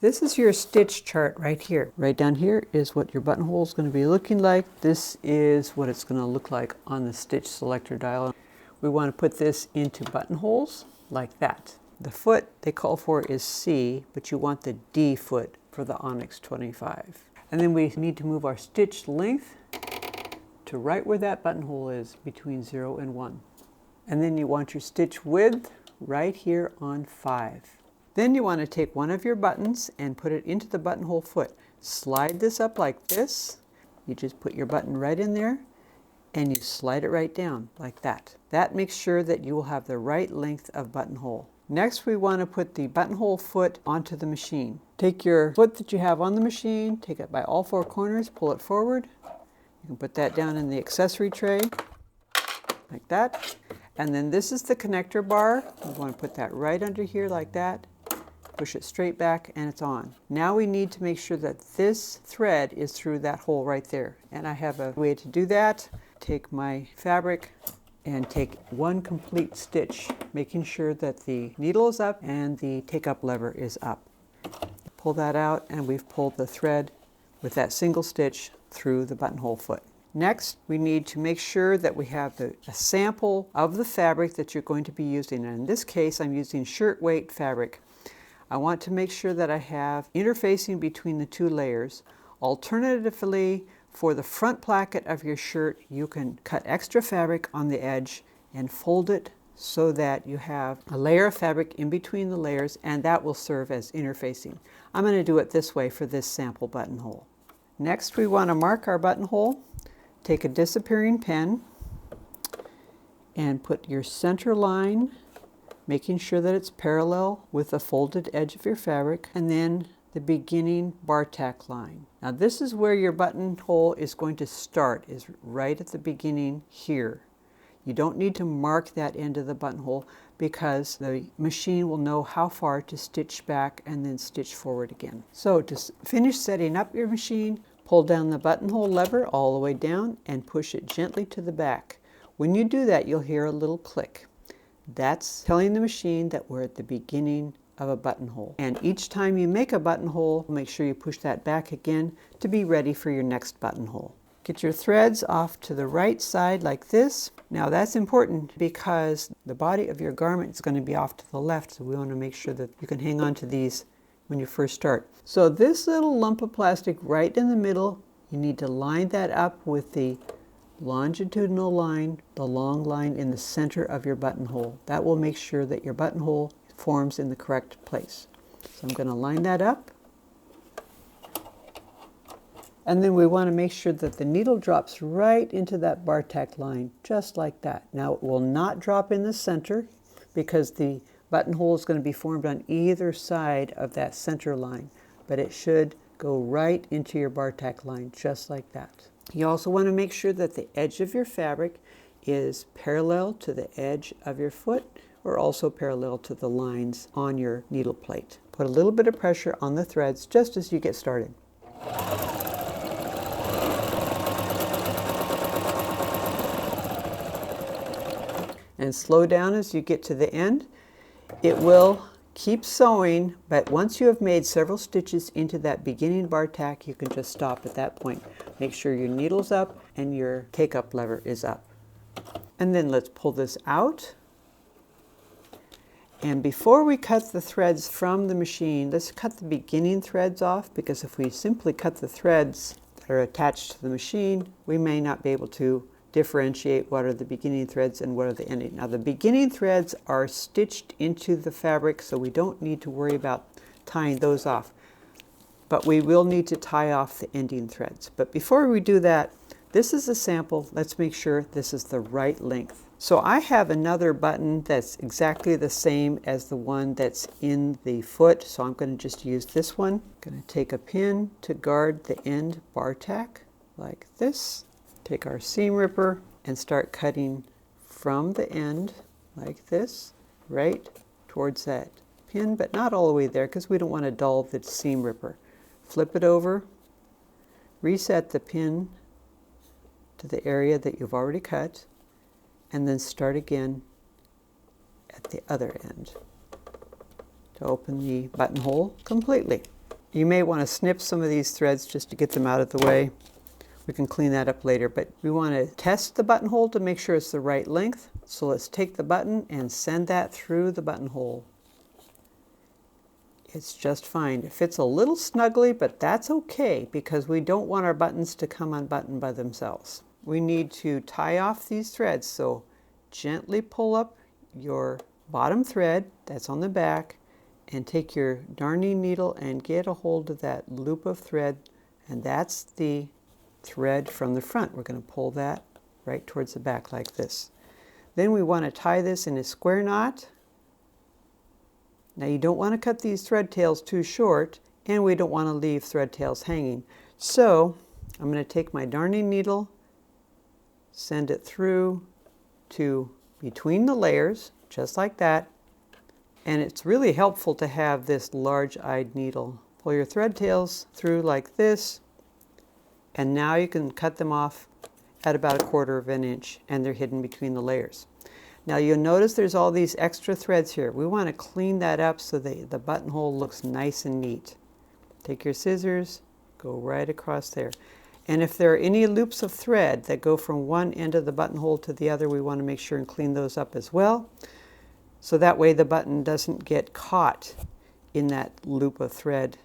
This is your stitch chart right here. Right down here is what your buttonhole is going to be looking like. This is what it's going to look like on the stitch selector dial. We want to put this into buttonholes like that. The foot they call for is C, but you want the D foot for the Onyx 25. And then we need to move our stitch length to right where that buttonhole is, between 0 and 1. And then you want your stitch width right here on 5. Then you want to take one of your buttons and put it into the buttonhole foot. Slide this up like this. You just put your button right in there and you slide it right down like that. That makes sure that you will have the right length of buttonhole. Next, we want to put the buttonhole foot onto the machine. Take your foot that you have on the machine, take it by all 4 corners, pull it forward. You can put that down in the accessory tray, like that. And then this is the connector bar. We want to put that right under here like that. Push it straight back and it's on. Now we need to make sure that this thread is through that hole right there. And I have a way to do that. Take my fabric and take one complete stitch, making sure that the needle is up and the take-up lever is up. Pull that out and we've pulled the thread with that single stitch through the buttonhole foot. Next, we need to make sure that we have a sample of the fabric that you're going to be using. And in this case, I'm using shirt weight fabric. I want to make sure that I have interfacing between the 2 layers. Alternatively, for the front placket of your shirt, you can cut extra fabric on the edge and fold it so that you have a layer of fabric in between the layers, and that will serve as interfacing. I'm going to do it this way for this sample buttonhole. Next, we want to mark our buttonhole. Take a disappearing pen and put your center line, making sure that it's parallel with the folded edge of your fabric, and then the beginning bar tack line. Now this is where your buttonhole is going to start, is right at the beginning here. You don't need to mark that end of the buttonhole because the machine will know how far to stitch back and then stitch forward again. So to finish setting up your machine, pull down the buttonhole lever all the way down and push it gently to the back. When you do that, you'll hear a little click. That's telling the machine that we're at the beginning of a buttonhole. And each time you make a buttonhole, make sure you push that back again to be ready for your next buttonhole. Get your threads off to the right side like this. Now that's important because the body of your garment is going to be off to the left, so we want to make sure that you can hang on to these when you first start. So this little lump of plastic right in the middle, you need to line that up with the longitudinal line, the long line in the center of your buttonhole. That will make sure that your buttonhole forms in the correct place. So I'm going to line that up. And then we want to make sure that the needle drops right into that bar tack line, just like that. Now it will not drop in the center because the buttonhole is going to be formed on either side of that center line, but it should go right into your bar tack line, just like that. You also want to make sure that the edge of your fabric is parallel to the edge of your foot, or also parallel to the lines on your needle plate. Put a little bit of pressure on the threads just as you get started. And slow down as you get to the end. It will keep sewing, but once you have made several stitches into that beginning bar tack, you can just stop at that point. Make sure your needle's up and your take-up lever is up. And then let's pull this out. And before we cut the threads from the machine, let's cut the beginning threads off, because if we simply cut the threads that are attached to the machine, we may not be able to differentiate what are the beginning threads and what are the ending. Now the beginning threads are stitched into the fabric, so we don't need to worry about tying those off. But we will need to tie off the ending threads. But before we do that, this is a sample. Let's make sure this is the right length. So I have another button that's exactly the same as the one that's in the foot, so I'm going to just use this one. I'm going to take a pin to guard the end bar tack like this. Take our seam ripper and start cutting from the end like this, right towards that pin, but not all the way there because we don't want to dull the seam ripper. Flip it over, reset the pin to the area that you've already cut, and then start again at the other end to open the buttonhole completely. You may want to snip some of these threads just to get them out of the way. We can clean that up later, but we want to test the buttonhole to make sure it's the right length. So let's take the button and send that through the buttonhole. It's just fine. It fits a little snugly, but that's okay because we don't want our buttons to come unbuttoned by themselves. We need to tie off these threads, so gently pull up your bottom thread that's on the back and take your darning needle and get a hold of that loop of thread, and that's the thread from the front. We're going to pull that right towards the back like this. Then we want to tie this in a square knot. Now you don't want to cut these thread tails too short, and we don't want to leave thread tails hanging. So I'm going to take my darning needle, send it through to between the layers, just like that. And it's really helpful to have this large-eyed needle. Pull your thread tails through like this, and now you can cut them off at about 1/4 of an inch, and they're hidden between the layers. Now you'll notice there's all these extra threads here. We want to clean that up so the buttonhole looks nice and neat. Take your scissors, go right across there. And if there are any loops of thread that go from one end of the buttonhole to the other, we want to make sure and clean those up as well. So that way the button doesn't get caught in that loop of thread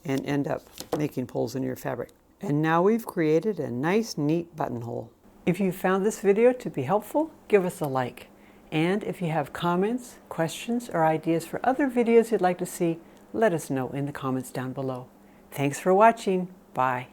and end up making holes in your fabric. And now we've created a nice, neat buttonhole. If you found this video to be helpful, give us a like. And if you have comments, questions, or ideas for other videos you'd like to see, let us know in the comments down below. Thanks for watching. Bye.